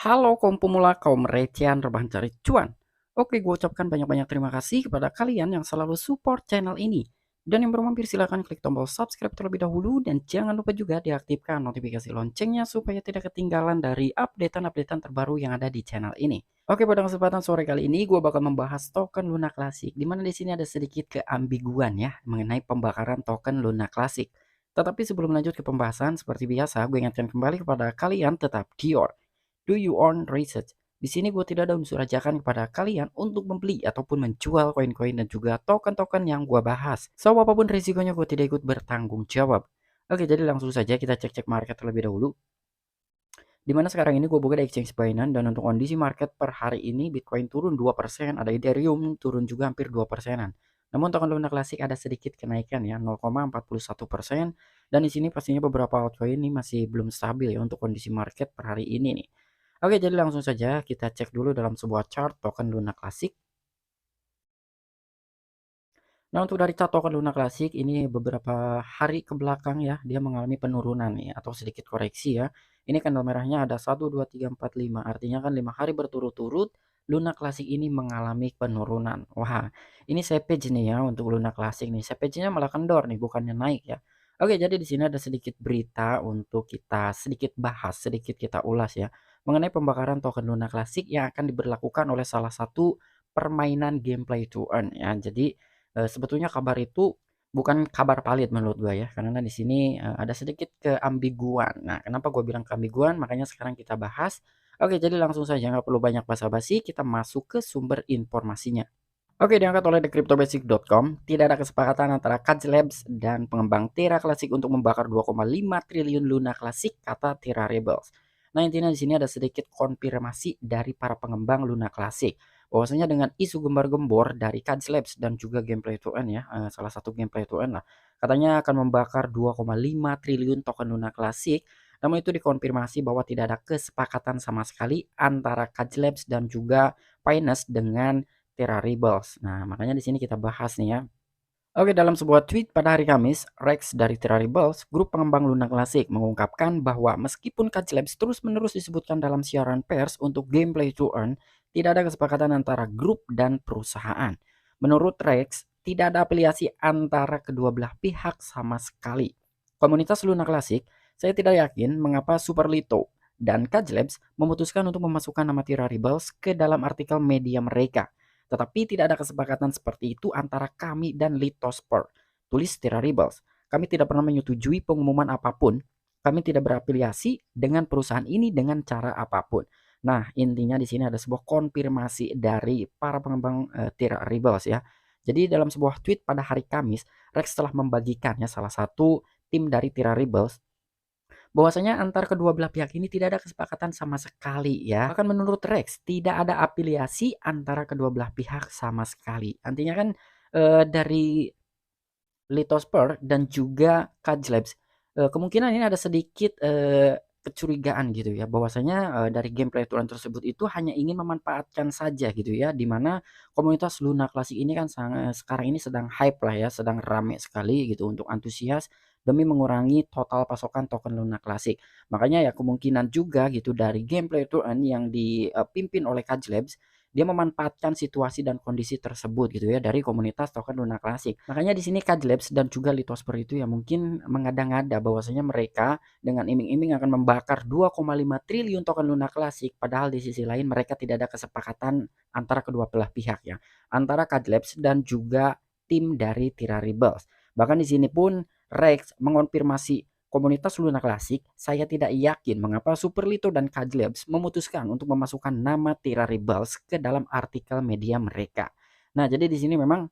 Halo kaum pemula, kaum recehan rebahan cari cuan. Oke, gue ucapkan banyak-banyak terima kasih kepada kalian yang selalu support channel ini. Dan yang belum mampir silahkan klik tombol subscribe terlebih dahulu dan jangan lupa juga diaktifkan notifikasi loncengnya supaya tidak ketinggalan dari updatean-updatean terbaru yang ada di channel ini. Oke, pada kesempatan sore kali ini gue bakal membahas token Luna Classic, di mana di sini ada sedikit keambiguan ya mengenai pembakaran token Luna Classic. Tetapi sebelum lanjut ke pembahasan, seperti biasa gue ingatkan kembali kepada kalian tetap Dior. Do you own research? Di sini gue tidak ada unsur ajakan kepada kalian untuk membeli ataupun menjual koin-koin dan juga token-token yang gue bahas. So, apapun risikonya gue tidak ikut bertanggung jawab. Oke, jadi langsung saja kita cek-cek market terlebih dahulu. Dimana sekarang ini gue buka di exchange Binance dan untuk kondisi market per hari ini Bitcoin turun 2%, ada Ethereum turun juga hampir 2%-an. Namun token Luna Classic ada sedikit kenaikan ya 0,41% dan di sini pastinya beberapa altcoin ini masih belum stabil ya untuk kondisi market per hari ini nih. Oke, jadi langsung saja kita cek dulu dalam sebuah chart token Luna Classic. Nah, untuk dari chart token Luna Classic ini beberapa hari ke belakang ya, dia mengalami penurunan nih atau sedikit koreksi ya. Ini candle merahnya ada 1 2 3 4 5. Artinya kan 5 hari berturut-turut Luna Classic ini mengalami penurunan. Wah, ini savage nih ya untuk Luna Classic nih. Savage-nya malah kendor nih, bukannya naik ya. Oke, jadi di sini ada sedikit berita untuk kita sedikit bahas, sedikit kita ulas ya mengenai pembakaran token Luna Classic yang akan diberlakukan oleh salah satu permainan gameplay to earn ya. Jadi sebetulnya kabar itu bukan kabar valid menurut gue ya, karena di sini, ada sedikit keambiguan. Nah, kenapa gue bilang keambiguan? Makanya sekarang kita bahas. Oke, jadi langsung saja nggak perlu banyak basa-basi, kita masuk ke sumber informasinya. Oke, diangkat oleh thecryptobasic.com, tidak ada kesepakatan antara Kaj Labs dan pengembang Terra Classic untuk membakar 2,5 triliun Luna Classic, kata Terra Rebels. Nah, intinya di sini ada sedikit konfirmasi dari para pengembang Luna Classic bahwasanya dengan isu gembar-gembor dari Kaj Labs dan juga Gameplay to Earn ya, salah satu Gameplay to Earn lah, katanya akan membakar 2,5 triliun token Luna Classic. Namun itu dikonfirmasi bahwa tidak ada kesepakatan sama sekali antara Kaj Labs dan juga Finance dengan Terra Rebels. Nah, makanya di sini kita bahas nih ya. Oke, dalam sebuah tweet pada hari Kamis, Rex dari Terra Rebels, grup pengembang Luna Classic, mengungkapkan bahwa meskipun Kaj Labs terus-menerus disebutkan dalam siaran pers untuk gameplay to earn, tidak ada kesepakatan antara grup dan perusahaan. Menurut Rex, tidak ada afiliasi antara kedua belah pihak sama sekali. Komunitas Luna Classic, saya tidak yakin mengapa Superlito dan Kaj Labs memutuskan untuk memasukkan nama Terra Rebels ke dalam artikel media mereka. Tetapi tidak ada kesepakatan seperti itu antara kami dan Litosper, tulis Terra Rebels. Kami tidak pernah menyetujui pengumuman apapun. Kami tidak berafiliasi dengan perusahaan ini dengan cara apapun. Nah, intinya di sini ada sebuah konfirmasi dari para pengembang Terra Rebels ya. Jadi dalam sebuah tweet pada hari Kamis, Rex telah membagikannya salah satu tim dari Terra Rebels bahwasanya antar kedua belah pihak ini tidak ada kesepakatan sama sekali ya. Bahkan menurut Rex tidak ada afiliasi antara kedua belah pihak sama sekali. Artinya kan dari Litosper dan juga Kajlabs, kemungkinan ini ada sedikit kecurigaan gitu ya bahwasanya dari gameplay aturan tersebut itu hanya ingin memanfaatkan saja gitu ya, di mana komunitas Luna Classic ini kan sekarang ini sedang hype lah ya, sedang rame sekali gitu untuk antusias demi mengurangi total pasokan token Luna Classic. Makanya ya kemungkinan juga gitu dari gameplay to earn yang dipimpin oleh Kajlabs, dia memanfaatkan situasi dan kondisi tersebut gitu ya dari komunitas token Luna Classic. Makanya di sini Kajlabs dan juga Litosper itu ya mungkin mengada-ngada bahwasanya mereka dengan iming-iming akan membakar 2,5 triliun token Luna Classic, padahal di sisi lain mereka tidak ada kesepakatan antara kedua belah pihak ya, antara Kajlabs dan juga tim dari Terra Rebels. Bahkan di sini pun Rex mengonfirmasi komunitas Luna Classic, saya tidak yakin mengapa Superlito dan Kajlabs memutuskan untuk memasukkan nama Terra Rebels ke dalam artikel media mereka. Nah, jadi di sini memang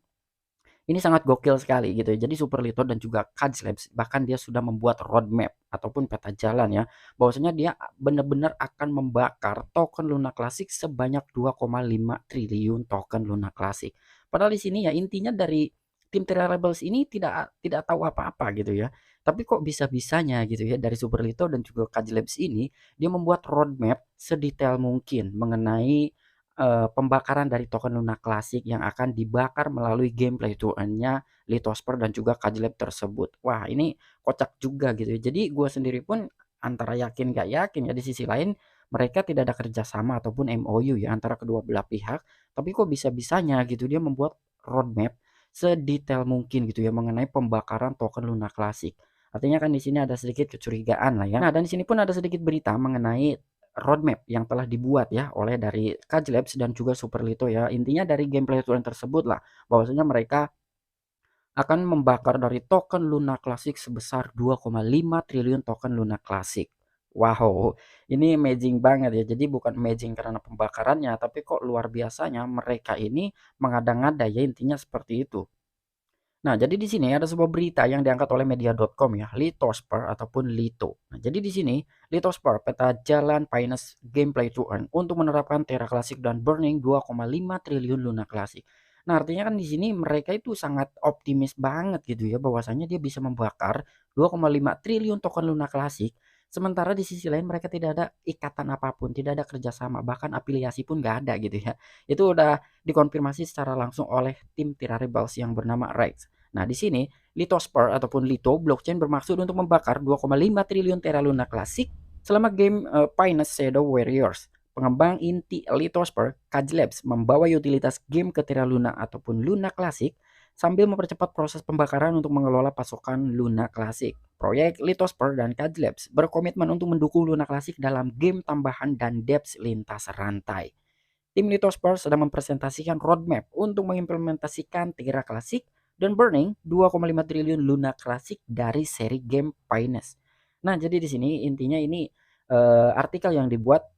ini sangat gokil sekali gitu ya. Jadi Superlito dan juga Kajlabs bahkan dia sudah membuat roadmap ataupun peta jalan ya, bahwasanya dia benar-benar akan membakar token Luna Classic sebanyak 2,5 triliun token Luna Classic. Padahal di sini ya intinya dari tim Terra Rebels ini tidak tidak tahu apa-apa gitu ya. Tapi kok bisa-bisanya gitu ya dari Superlito dan juga Kajlabs ini dia membuat roadmap sedetail mungkin mengenai pembakaran dari token Luna Classic yang akan dibakar melalui gameplay to earn-nya Litosper dan juga Kajlab tersebut. Wah, ini kocak juga gitu ya. Jadi gue sendiri pun antara yakin gak yakin ya, di sisi lain mereka tidak ada kerjasama ataupun MOU ya antara kedua belah pihak, tapi kok bisa-bisanya gitu dia membuat roadmap sedetail mungkin gitu ya mengenai pembakaran token Luna Classic. Artinya kan di sini ada sedikit kecurigaan lah ya. Nah, dan di sini pun ada sedikit berita mengenai roadmap yang telah dibuat ya oleh dari Kaj Labs dan juga Superlito ya. Intinya dari gameplay tutorial tersebut lah bahwasanya mereka akan membakar dari token Luna Classic sebesar 2,5 triliun token Luna Classic. Wow, ini amazing banget ya. Jadi bukan amazing karena pembakarannya, tapi kok luar biasanya mereka ini mengada-ngada ya intinya seperti itu. Nah, jadi di sini ada sebuah berita yang diangkat oleh media.com ya, Litosper ataupun Lito. Nah, jadi di sini Litosper peta jalan Finance gameplay to earn untuk menerapkan Terra Classic dan burning 2,5 triliun Luna Classic. Nah, artinya kan di sini mereka itu sangat optimis banget gitu ya bahwasanya dia bisa membakar 2,5 triliun token Luna Classic. Sementara di sisi lain mereka tidak ada ikatan apapun, tidak ada kerjasama, bahkan afiliasi pun nggak ada gitu ya. Itu udah dikonfirmasi secara langsung oleh tim Terra Rebels yang bernama Rex. Nah, di sini Litosper ataupun Lito blockchain bermaksud untuk membakar 2,5 triliun Terra Luna Classic selama game Pinus Shadow Warriors. Pengembang inti Litosper, Kaj Labs, membawa utilitas game ke Terra Luna ataupun Luna Classic sambil mempercepat proses pembakaran untuk mengelola pasokan Luna Classic. Proyek Litosper dan Kaj Labs berkomitmen untuk mendukung Luna Classic dalam game tambahan dan depth lintas rantai. Tim Litosper sedang mempresentasikan roadmap untuk mengimplementasikan Terra Classic dan burning 2,5 triliun Luna Classic dari seri game Pinus. Nah, jadi di sini intinya ini artikel yang dibuat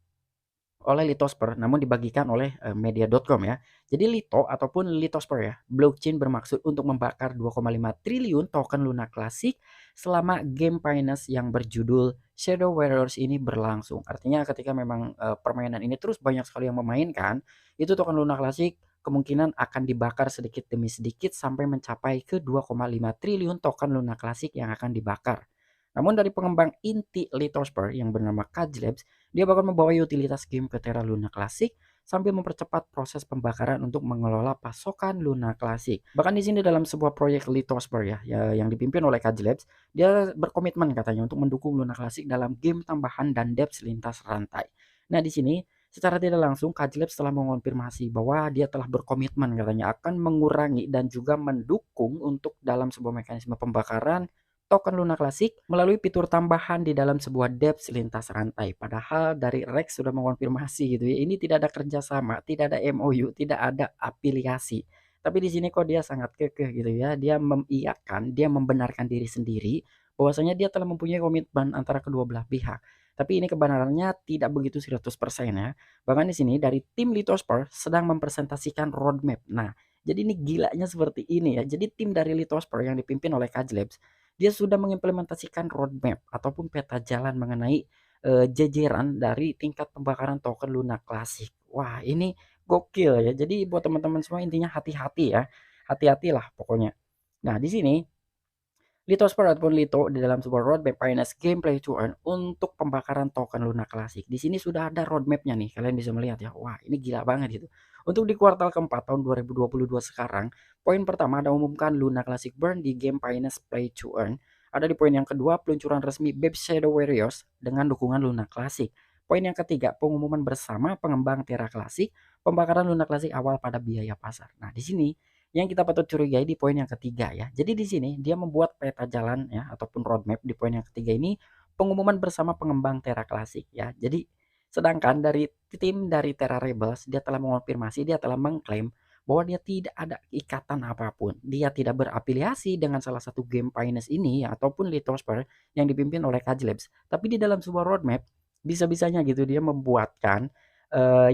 oleh Litosper namun dibagikan oleh media.com ya. Jadi Lito ataupun Litosper ya, blockchain bermaksud untuk membakar 2,5 triliun token Luna Classic selama game Pinus yang berjudul Shadow Warriors ini berlangsung. Artinya ketika memang permainan ini terus banyak sekali yang memainkan, itu token Luna Classic kemungkinan akan dibakar sedikit demi sedikit sampai mencapai ke 2,5 triliun token Luna Classic yang akan dibakar. Namun dari pengembang inti Litosper yang bernama Kaj Labs, dia bakal membawa utilitas game ke Terra Luna Classic sambil mempercepat proses pembakaran untuk mengelola pasokan Luna Classic. Bahkan di sini dalam sebuah proyek Litosper ya yang dipimpin oleh Kaj Labs, dia berkomitmen katanya untuk mendukung Luna Classic dalam game tambahan dan depth lintas rantai. Nah, di sini secara tidak langsung Kaj Labs telah mengonfirmasi bahwa dia telah berkomitmen katanya akan mengurangi dan juga mendukung untuk dalam sebuah mekanisme pembakaran token Luna Classic melalui fitur tambahan di dalam sebuah dApps lintas rantai. Padahal dari Rex sudah mengonfirmasi gitu ya, ini tidak ada kerjasama, tidak ada MOU, tidak ada afiliasi. Tapi di sini kok dia sangat kekeh gitu ya, dia mengiyakan, dia membenarkan diri sendiri bahwasanya dia telah mempunyai komitmen antara kedua belah pihak. Tapi ini kebenarannya tidak begitu 100% ya. Bahkan di sini dari tim Litosper sedang mempresentasikan roadmap. Nah, jadi ini gilanya seperti ini ya. Jadi tim dari Litosper yang dipimpin oleh Kaj Labs dia sudah mengimplementasikan roadmap ataupun peta jalan mengenai jajaran dari tingkat pembakaran token Luna Classic. Wah, ini gokil ya. Jadi buat teman-teman semua intinya hati-hati ya. Hati-hatilah pokoknya. Nah, di sini Litosper ataupun Lito di dalam sebuah roadmap Finance gameplay to earn untuk pembakaran token Luna Classic. Di sini sudah ada roadmapnya nih, kalian bisa melihat ya. Wah, ini gila banget gitu. Untuk di kuartal keempat tahun 2022 sekarang, poin pertama ada umumkan Luna Classic Burn di game Finance Play to Earn. Ada di poin yang kedua, peluncuran resmi Babe Shadow Warriors dengan dukungan Luna Classic. Poin yang ketiga, pengumuman bersama pengembang Terra Classic, pembakaran Luna Classic awal pada biaya pasar. Nah, di sini yang kita patut curigai di poin yang ketiga ya. Jadi di sini dia membuat peta jalan ya ataupun roadmap di poin yang ketiga ini pengumuman bersama pengembang Terra Classic ya. Jadi sedangkan dari tim dari Terra Rebels dia telah mengonfirmasi, dia telah mengklaim bahwa dia tidak ada ikatan apapun. Dia tidak berafiliasi dengan salah satu game Pinus ini ya, ataupun Litosper yang dipimpin oleh Kaj Labs. Tapi di dalam sebuah roadmap bisa-bisanya gitu dia membuatkan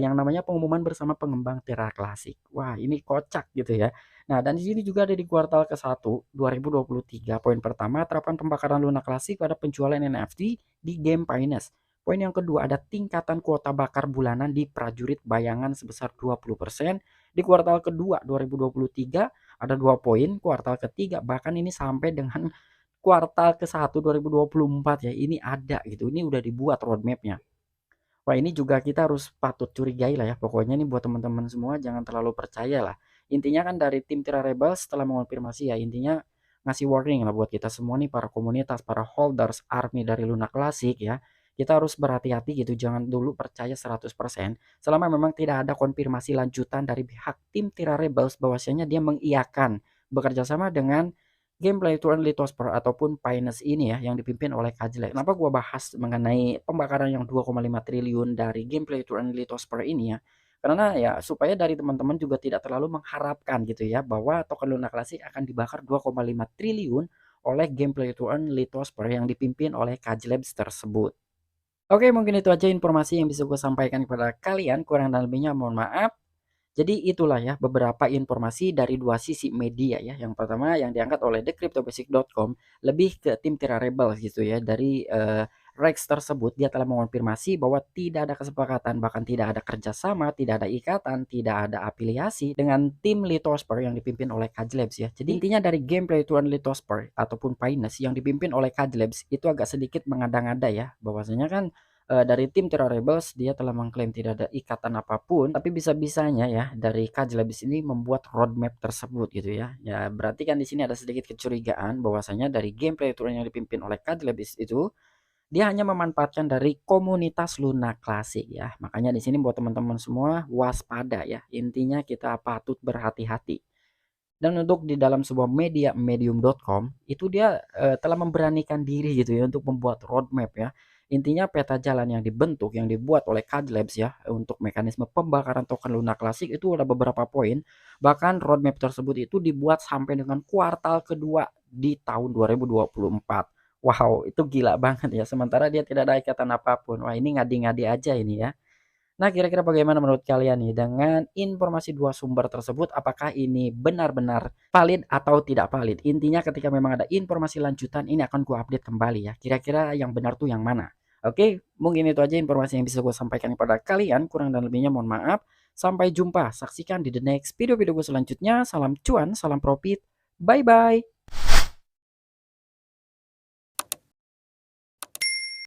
yang namanya pengumuman bersama pengembang Terra Classic. Wah, ini kocak gitu ya. Nah, dan di sini juga ada di kuartal ke-1 2023. Poin pertama, terapkan pembakaran Luna Classic pada penjualan NFT di game Pinus. Poin yang kedua ada tingkatan kuota bakar bulanan di prajurit bayangan sebesar 20%. Di kuartal kedua 2023 ada 2 poin, kuartal ketiga bahkan ini sampai dengan kuartal ke-1 2024 ya. Ini ada gitu. Ini udah dibuat roadmapnya. Wah, ini juga kita harus patut curigai lah ya. Pokoknya nih buat teman-teman semua jangan terlalu percaya lah. Intinya kan dari tim Tira Rebels setelah mengonfirmasi ya, intinya ngasih warning lah buat kita semua nih para komunitas, para holders army dari Luna Classic ya. kita harus berhati-hati gitu, jangan dulu percaya 100% selama memang tidak ada konfirmasi lanjutan dari pihak tim Tira Rebels bahwasanya dia mengiyakan bekerja sama dengan Gameplay to Earn Lithosper ataupun Pinus ini ya yang dipimpin oleh Kajlex. Kenapa gua bahas mengenai pembakaran yang 2,5 triliun dari Gameplay to Earn Lithosper ini ya? Karena ya supaya dari teman-teman juga tidak terlalu mengharapkan gitu ya bahwa token Luna Classic akan dibakar 2,5 triliun oleh Gameplay to Earn Lithosper yang dipimpin oleh Kajlabs tersebut. Oke, mungkin itu aja informasi yang bisa gue sampaikan kepada kalian. Kurang dan lebihnya mohon maaf. Jadi itulah ya beberapa informasi dari dua sisi media ya. Yang pertama yang diangkat oleh thecryptobasic.com lebih ke tim Tira Rebels gitu ya. Dari Rex tersebut dia telah mengonfirmasi bahwa tidak ada kesepakatan, bahkan tidak ada kerjasama, tidak ada ikatan, tidak ada afiliasi dengan tim Lithosper yang dipimpin oleh Kajlabs ya. Jadi intinya dari gameplay Tuan Lithosper ataupun Pinus yang dipimpin oleh Kajlabs itu agak sedikit mengada-ngada ya. Bahwasanya kan dari tim Terror Rebels dia telah mengklaim tidak ada ikatan apapun, tapi bisa-bisanya ya dari Kajlabis ini membuat roadmap tersebut gitu ya. Ya berarti kan di sini ada sedikit kecurigaan bahwasanya dari gameplay tour yang dipimpin oleh Kajlabis itu dia hanya memanfaatkan dari komunitas Luna Classic ya. Makanya di sini buat teman-teman semua waspada ya. Intinya kita patut berhati-hati. Dan untuk di dalam sebuah media medium.com itu dia telah memberanikan diri gitu ya untuk membuat roadmap ya. Intinya peta jalan yang dibentuk yang dibuat oleh CAD Labs ya untuk mekanisme pembakaran token Luna Classic itu ada beberapa poin. Bahkan roadmap tersebut itu dibuat sampai dengan kuartal kedua di tahun 2024. Wow, itu gila banget ya. Sementara dia tidak ada ikatan apapun. Wah, ini ngadi-ngadi aja ini ya. Nah, kira-kira bagaimana menurut kalian nih dengan informasi dua sumber tersebut? Apakah ini benar-benar valid atau tidak valid? Intinya ketika memang ada informasi lanjutan ini akan gua update kembali ya. Kira-kira yang benar tuh yang mana? Oke, mungkin itu aja informasi yang bisa gue sampaikan kepada kalian. Kurang dan lebihnya mohon maaf. Sampai jumpa. Saksikan di the next video-video gue selanjutnya. Salam cuan, salam profit. Bye-bye.